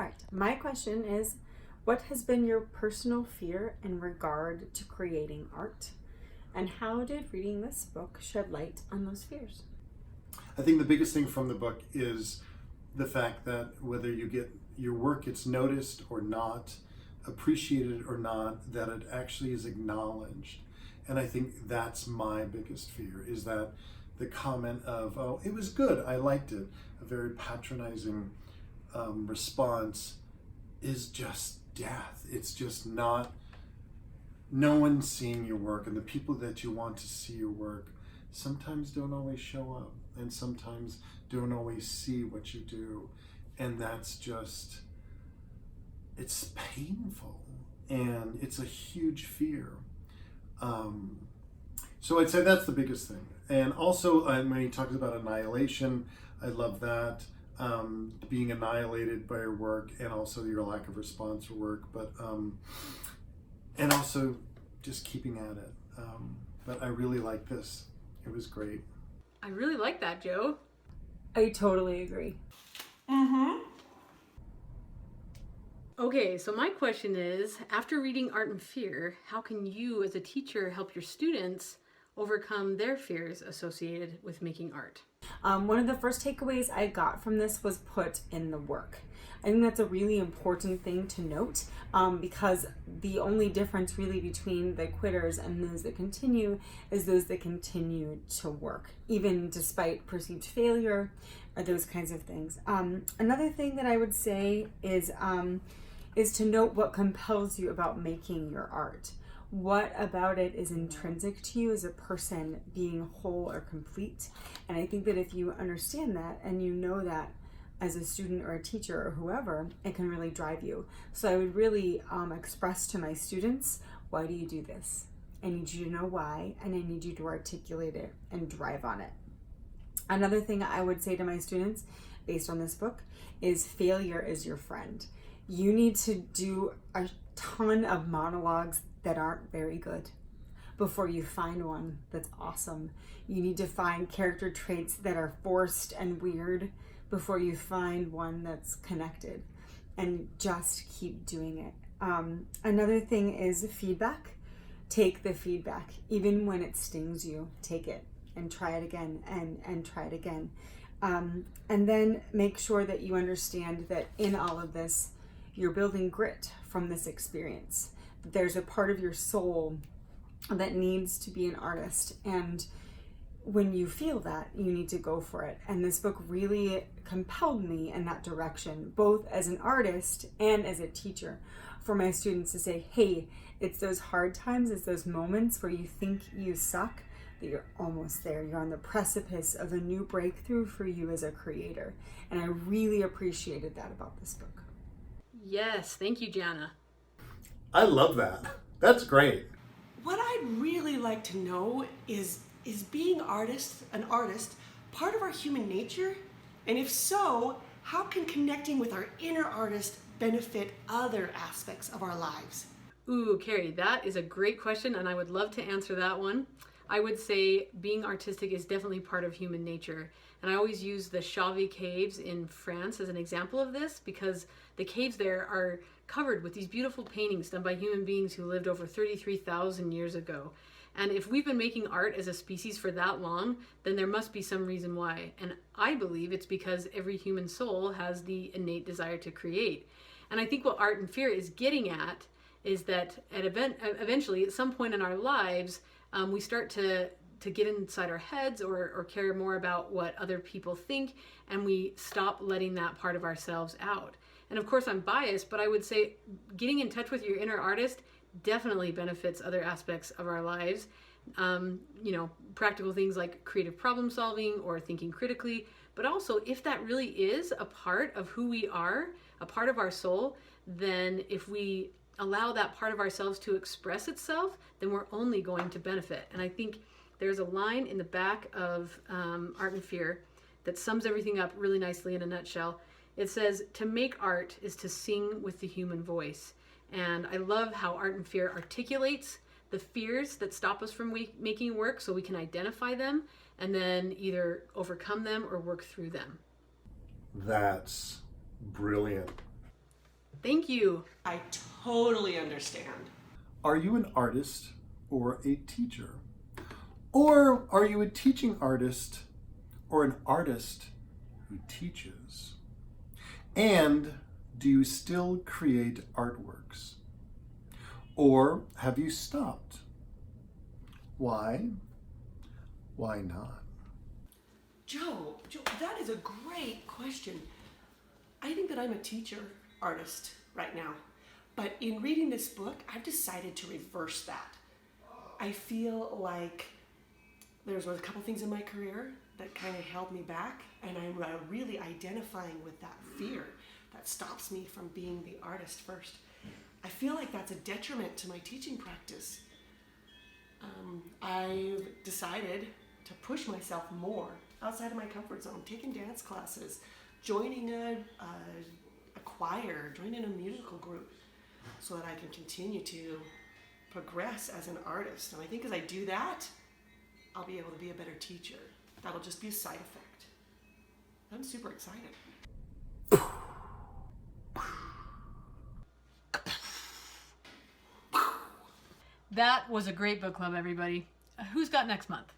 All right, my question is, what has been your personal fear in regard to creating art? And how did reading this book shed light on those fears? I think the biggest thing from the book is the fact that whether you get your work gets noticed or not, appreciated or not, that it actually is acknowledged. And I think that's my biggest fear, is that the comment of, oh, it was good, I liked it, a very patronizing response, is just death. It's just not, no one's seeing your work, and the people that you want to see your work sometimes don't always show up, and sometimes don't always see what you do. And that's just, it's painful, and it's a huge fear. So I'd say that's the biggest thing. And also, when he talks about annihilation, I love that. Being annihilated by your work, and also your lack of response for work, but and also just keeping at it. But I really like this. It was great. I really like that, Joe. I totally agree. Okay, so my question is, after reading Art and Fear, how can you as a teacher help your students overcome their fears associated with making art? One of the first takeaways I got from this was put in the work. I think that's a really important thing to note, because the only difference really between the quitters and those that continue is those that continue to work, even despite perceived failure or those kinds of things. Another thing that I would say is to note what compels you about making your art. What about it is intrinsic to you as a person being whole or complete? And I think that if you understand that and you know that as a student or a teacher or whoever, it can really drive you. So I would really express to my students, why do you do this? I need you to know why, and I need you to articulate it and drive on it. Another thing I would say to my students, based on this book, is failure is your friend. You need to do a ton of monologues that aren't very good before you find one that's awesome. You need to find character traits that are forced and weird before you find one that's connected, and just keep doing it. Another thing is feedback. Take the feedback. Even when it stings you, take it and try it again and try it again. And then make sure that you understand that in all of this, you're building grit from this experience. There's a part of your soul that needs to be an artist, and when you feel that, you need to go for it. And this book really compelled me in that direction, both as an artist and as a teacher, for my students to say, hey, it's those hard times, it's those moments where you think you suck, that you're almost there. You're on the precipice of a new breakthrough for you as a creator. And I really appreciated that about this book. Yes, thank you, Jana. I love that. That's great. What I'd really like to know is being an artist, part of our human nature? And if so, how can connecting with our inner artist benefit other aspects of our lives? Ooh, Carrie, that is a great question, and I would love to answer that one. I would say being artistic is definitely part of human nature. And I always use the Chauvet Caves in France as an example of this, because the caves there are covered with these beautiful paintings done by human beings who lived over 33,000 years ago. And if we've been making art as a species for that long, then there must be some reason why. And I believe it's because every human soul has the innate desire to create. And I think what Art and Fear is getting at is that eventually, at some point in our lives, we start to get inside our heads or care more about what other people think, and we stop letting that part of ourselves out. And of course, I'm biased, but I would say getting in touch with your inner artist definitely benefits other aspects of our lives. Practical things like creative problem solving or thinking critically, but also if that really is a part of who we are, a part of our soul, then if we allow that part of ourselves to express itself, then we're only going to benefit. And I think there's a line in the back of Art and Fear that sums everything up really nicely in a nutshell. It says, to make art is to sing with the human voice. And I love how Art and Fear articulates the fears that stop us from making work so we can identify them and then either overcome them or work through them. That's brilliant. Thank you. I totally understand. Are you an artist or a teacher? Or are you a teaching artist or an artist who teaches? And do you still create artworks? Or have you stopped? Why? Why not? Joe, that is a great question. I think that I'm a teacher artist right now. But in reading this book, I've decided to reverse that. I feel like there's a couple things in my career that kind of held me back, and I'm really identifying with that fear that stops me from being the artist first. I feel like that's a detriment to my teaching practice. I've decided to push myself more outside of my comfort zone, taking dance classes, joining a choir, joining a musical group, so that I can continue to progress as an artist. And I think as I do that, I'll be able to be a better teacher. That'll just be a side effect. I'm super excited. That was a great book club, everybody. Who's got next month?